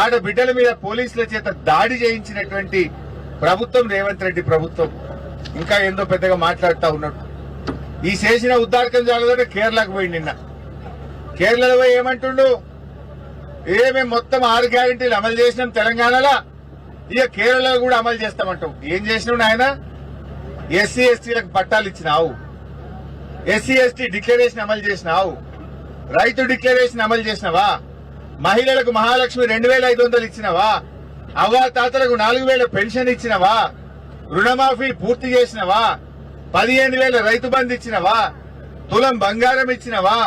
ఆడబిడ్డల మీద పోలీసుల చేత దాడి చేయించినటువంటి ప్రభుత్వం రేవంత్ రెడ్డి ప్రభుత్వం. ఇంకా ఏందో పెద్దగా మాట్లాడుతూ ఉన్నాడు. ఈ చేసిన ఉద్దారకం చాలదంటే కేరళకు పోయి నిన్న కేరళలో పోయి ఏమంటుండు, మేము మొత్తం 6 గ్యారెంటీలు అమలు చేసినాం తెలంగాణలో, ఇక కేరళలో కూడా అమలు చేస్తామంటాం. ఏం చేసినావు నాయన? ఎస్సీ ఎస్టీలకు పట్టాలు ఇచ్చినావు, ఎస్సీ ఎస్టీ డిక్లరేషన్ అమలు చేసినావు, రైతు డిక్లరేషన్ అమలు చేసినావా, మహిళలకు మహాలక్ష్మి 2500 ఇచ్చినవా, అవ్వా తాతలకు 4000 పెన్షన్ ఇచ్చినవా, రుణమాఫీ పూర్తి చేసినవా, 15,000 రైతు బంధు ఇచ్చినవా, తులం బంగారం ఇచ్చినవా,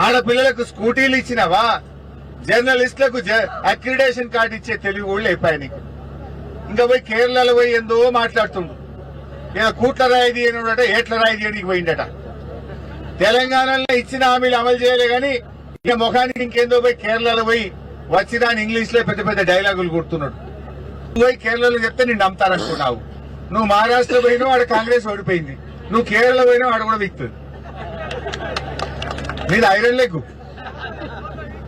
ఆడపిల్లలకు స్కూటీలు ఇచ్చినవా, జర్నలిస్టులకు అక్రిడేషన్ కార్డు ఇచ్చే తెలివి కూడా అయిపోయాయి నీకు. ఇంకా పోయి కేరళలో పోయి ఎందో మాట్లాడుతుండు. ఏదో కూట్ల రాయి తీయనుడట, ఏట్ల రాయి తీయడానికి పోయిండట. తెలంగాణలో ఇచ్చిన హామీలు అమలు చేయలే గాని ఇక ముఖానికి ఇంకేందో పోయి కేరళలో పోయి వచ్చిన ఇంగ్లీష్ లో పెద్ద పెద్ద డైలాగులు కొడుతున్నాడు. నువ్వు పోయి కేరళలో చెప్తే నేను నమ్ముతారనుకున్నావు. నువ్వు మహారాష్ట్ర పోయినావు, ఆడ కాంగ్రెస్ ఓడిపోయింది. నువ్వు కేరళ పోయినావు, ఆడ కూడా విక్తుంది. నీది ఐరన్ లెగ్.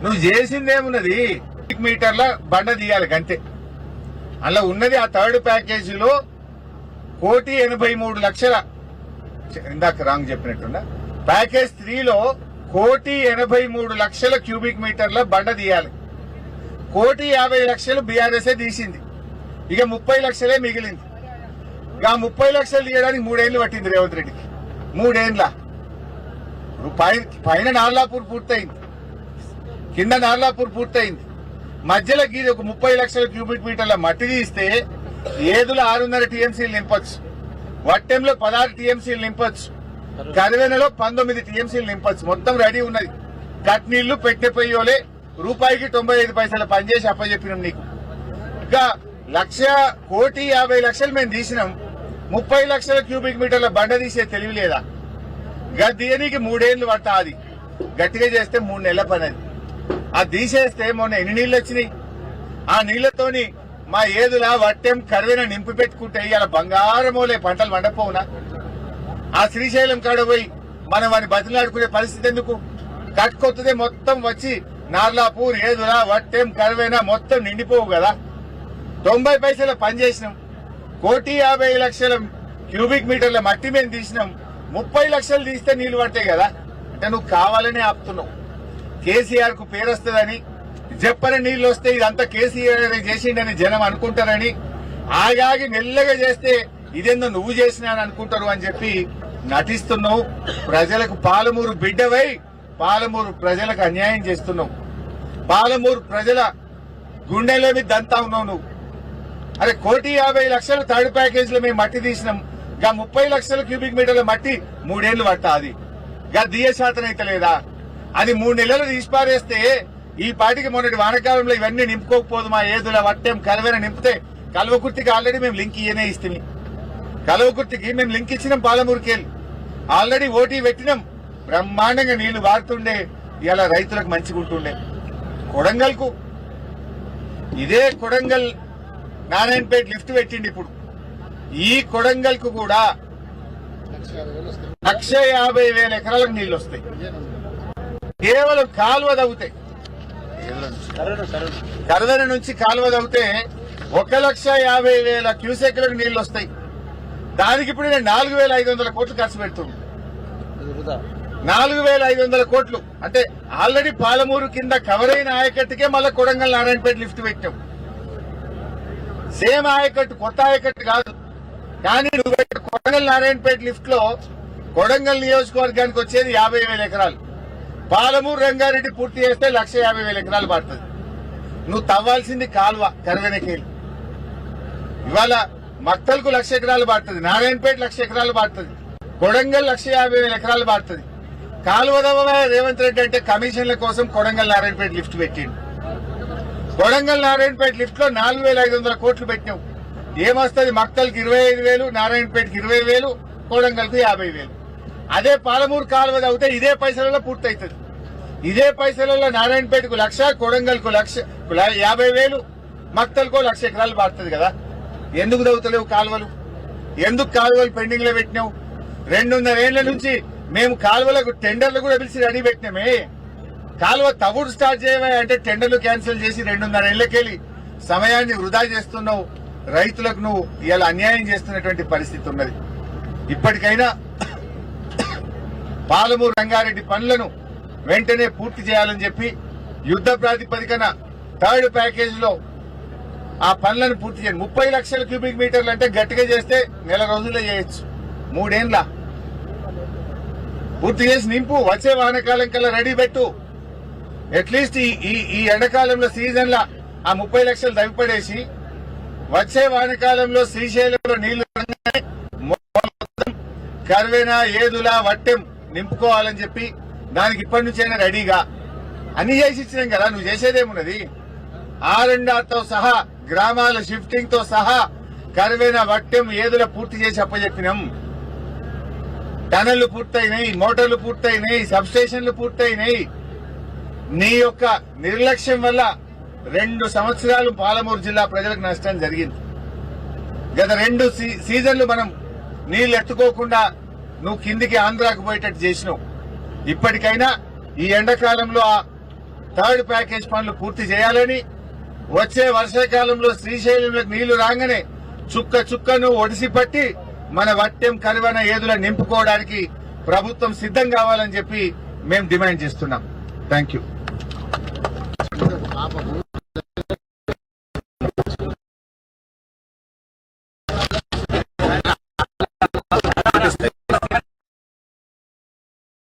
నువ్వు చేసిందేమున్నది? మీటర్ల బండ తీయాలి గంతే. అలా ఉన్నది ఆ థర్డ్ ప్యాకేజీలో 1,83,00,000. ఇందాక రాంగ్ చెప్పినట్టున్నా. ప్యాకేజ్ 3లో 1,83,00,000 క్యూబిక్ మీటర్ల బండ తీయాలి. 1,50,00,000 బీఆర్ఎస్ తీసింది. ఇక 30 లక్షలే మిగిలింది. ఇక 30 లక్షలు తీయడానికి 3 ఏళ్లు పట్టింది రేవంత్ రెడ్డికి. 3 ఏళ్ల పైన నార్లాపూర్ పూర్తయింది, కింద నార్లాపూర్ పూర్తయింది. మధ్యలో గీది ఒక 30 లక్షల క్యూబిక్ మీటర్ల మట్టి తీస్తే ఏదులో 6.5 టీఎంసీలు నింపొచ్చు, వట్టెంలో 16 టీఎంసీలు నింపొచ్చు, కరివెనలో 19 టీఎంసీలు నింపొచ్చు. మొత్తం రెడీ ఉన్నది. కట్ నీళ్లు పెట్టే పొయ్యోలే రూపాయికి 95 పైసలు పనిచేసి అప్పచెప్పినాం నీకు. ఇంకా 1,50,00,000 మేము తీసినాం. 30 లక్షల క్యూబిక్ మీటర్ల బండ తీసే తెలివి లేదా? దీనికి 3 ఏళ్లు పడతా. అది గట్టిగా చేస్తే 3 నెలల పని. అది తీసేస్తే మొన్న ఎన్ని నీళ్లు వచ్చినాయి? ఆ నీళ్లతోని మా ఏదులా వట్టెం కరివెన నింపి పెట్టుకుంటే ఇవాళ బంగారమోలే పంటలు వండపోవునా? ఆ శ్రీశైలం కాడ పోయి మనం వాడిని బతిలాడుకునే పరిస్థితి ఎందుకు? కట్టుకొత్తదే మొత్తం వచ్చి నార్లాపూర్ ఏదులా వట్టెం కరివెన మొత్తం నిండిపోవు కదా. 90 పైసల పని చేసినాం. 1,50,00,000 క్యూబిక్ మీటర్ల మట్టి మేము తీసినాం. 30 లక్షలు తీస్తే నీళ్లు పడతాయి కదా. అంటే నువ్వు కావాలనే ఆపుతున్నావు. కేసీఆర్ కు పేరు వస్తుందని, చెప్పని నీళ్లు వస్తే ఇదంతా కేసీఆర్ చేసిండని జనం అనుకుంటారని, ఆగాగి మెల్లగా చేస్తే ఇదేందో నువ్వు చేసినా అని అనుకుంటారు అని చెప్పి నటిస్తున్నావు. ప్రజలకు పాలమూరు బిడ్డవై పాలమూరు ప్రజలకు అన్యాయం చేస్తున్నావు. పాలమూరు ప్రజల గుండెలో మీద దంతా ఉన్నావు నువ్వు. అరే 1,50,00,000 థర్డ్ ప్యాకేజ్ లో మేము మట్టి తీసినాం. గా 30 లక్షల క్యూబిక్ మీటర్ల మట్టి 3 ఏళ్లు పడతా. అది గా దియ శాతం అయితే లేదా? అది 3 నెలలు తీసిపారేస్తే ఈ పాటికి మొన్నటి వానకాలంలో ఇవన్నీ నింపుకోకపోదు. మా ఏదుల వట్టెం కలవెన నింపితే కల్వకుర్తికి ఆల్రెడీ మేము లింక్ ఇయనే ఇస్తాం. కల్వకుర్తికి మేము లింక్ ఇచ్చినాం. పాలమూరుకెళ్ళి ఆల్రెడీ ఓటీ పెట్టినాం. బ్రహ్మాండంగా నీళ్లు వారుతుండే. ఇలా రైతులకు మంచిగా ఉంటుండే. కొడంగల్కు ఇదే కొడంగల్ నారాయణపేట లిఫ్ట్ పెట్టిండి. ఇప్పుడు ఈ కొడంగల్ కు కూడా 1,50,000 ఎకరాలకు నీళ్లు వస్తాయి. కేవలం కాలువ తవ్వుతాయి. కరవెన నుంచి కాలువ తవ్వుతే 1,50,000 క్యూసెక్లకు నీళ్లు వస్తాయి. దానికి ఇప్పుడు నేను 4,500 కోట్లు ఖర్చు పెడుతున్నాను. 4,500 కోట్లు అంటే ఆల్రెడీ పాలమూరు కింద కవర్ అయిన ఆయకట్టుకే మళ్ళీ కొడంగల్ నారాయణపేట లిఫ్ట్ పెట్టాం. సేమ్ ఆయకట్టు, కొత్త ఆయకట్టు కాదు. కానీ నువ్వు కొడంగల్ నారాయణపేట లిఫ్ట్ లో కొడంగల్ నియోజకవర్గానికి వచ్చేది 50,000 ఎకరాలు. పాలమూరు రంగారెడ్డి పూర్తి చేస్తే 1,50,000 ఎకరాలు పడుతుంది. నువ్వు తవ్వాల్సింది కాల్వ కరవెనకేలి. ఇవాళ మక్తల్కు 1,00,000 ఎకరాలు పడుతుంది, నారాయణపేట 1,00,000 ఎకరాలు పడుతుంది, కొడంగల్ 1,50,000 ఎకరాలు పడుతుంది. కాలువ తవ్వవే రేవంత్ రెడ్డి అంటే కమిషన్ల కోసం కొడంగల్ నారాయణపేట లిఫ్ట్ పెట్టిండు. కొడంగల్ నారాయణపేట లిఫ్ట్ లో 4,500 కోట్లు పెట్టినావు. ఏమొస్తుంది? మక్తల్కి 25,000, నారాయణపేటకి 20,000, కొడంగల్కు 50,000. అదే పాలమూరు కాలువ తవ్వితే ఇదే పైసలలో పూర్తవుతుంది. ఇదే పైసలలో నారాయణపేటకు 1,00,000, కొడంగల్కు 50,000, మక్తల్కో 1,00,000 ఎకరాలు పడుతుంది కదా. ఎందుకు తవ్వుతలేవు కాలువలు? ఎందుకు కాలువలు పెండింగ్ లో పెట్టినావు? 2.5 ఏళ్ల నుంచి మేము కాలువలకు టెండర్లు కూడా పిలిచి రెడీ పెట్టినామే. కాలువ తవ్వుడు స్టార్ట్ చేయవా అంటే టెండర్లు క్యాన్సిల్ చేసి 2.5 ఏళ్లకెళ్ళి సమయాన్ని వృధా చేస్తున్నావు. రైతులకు నువ్వు ఇలా అన్యాయం చేస్తున్నటువంటి పరిస్థితి ఉన్నది. ఇప్పటికైనా పాలమూరు రంగారెడ్డి పనులను వెంటనే పూర్తి చేయాలని చెప్పి యుద్ధ ప్రాతిపదికన 3rd ప్యాకేజ్ లో ఆ పనులను పూర్తి చేయండి. 30 లక్షల క్యూబిక్ మీటర్లు అంటే గట్టిగా చేస్తే నెల రోజుల్లో చేయొచ్చు. 3 ఏళ్ల పూర్తి చేసి నింపు. వచ్చే వానకాలం కల్లా రెడీ పెట్టు. అట్లీస్ట్ ఈ ఎండాకాలంలో సీజన్ లా ఆ 30 లక్షలు దవిపడేసి వచ్చే వానకాలంలో శ్రీశైలంలో నీళ్లు కర్వేనా ఏదులా వట్టెం నింపుకోవాలని చెప్పి దానికి ఇప్పటి నుంచైనా రెడీగా అన్ని చేసి ఇచ్చినాం కదా. నువ్వు చేసేదేమున్నది? R&Rతో సహా గ్రామాల షిఫ్టింగ్ తో సహా కర్వేనా వట్టెం ఏదుల పూర్తి చేసి అప్పచెప్పినాం. టనళ్లు పూర్తయినాయి, మోటార్లు పూర్తయినాయి, సబ్ స్టేషన్లు పూర్తయినాయి. నీ యొక్క నిర్లక్ష్యం వల్ల 2 సంవత్సరాలు పాలమూరు జిల్లా ప్రజలకు నష్టం జరిగింది. గత 2 సీజన్లు మనం నీళ్లు ఎత్తుకోకుండా నువ్వు కిందికి ఆంధ్రాకు పోయేటట్టు చేసినావు. ఇప్పటికైనా ఈ ఎండాకాలంలో ఆ 3rd ప్యాకేజ్ పనులు పూర్తి చేయాలని, వచ్చే వర్షాకాలంలో శ్రీశైలంలో నీళ్లు రాగానే చుక్క చుక్కను ఒడిసి పట్టి మన వట్టెం కరువన ఏదుల నింపుకోవడానికి ప్రభుత్వం సిద్ధం కావాలని చెప్పి మేము డిమాండ్ చేస్తున్నాం. Thank you.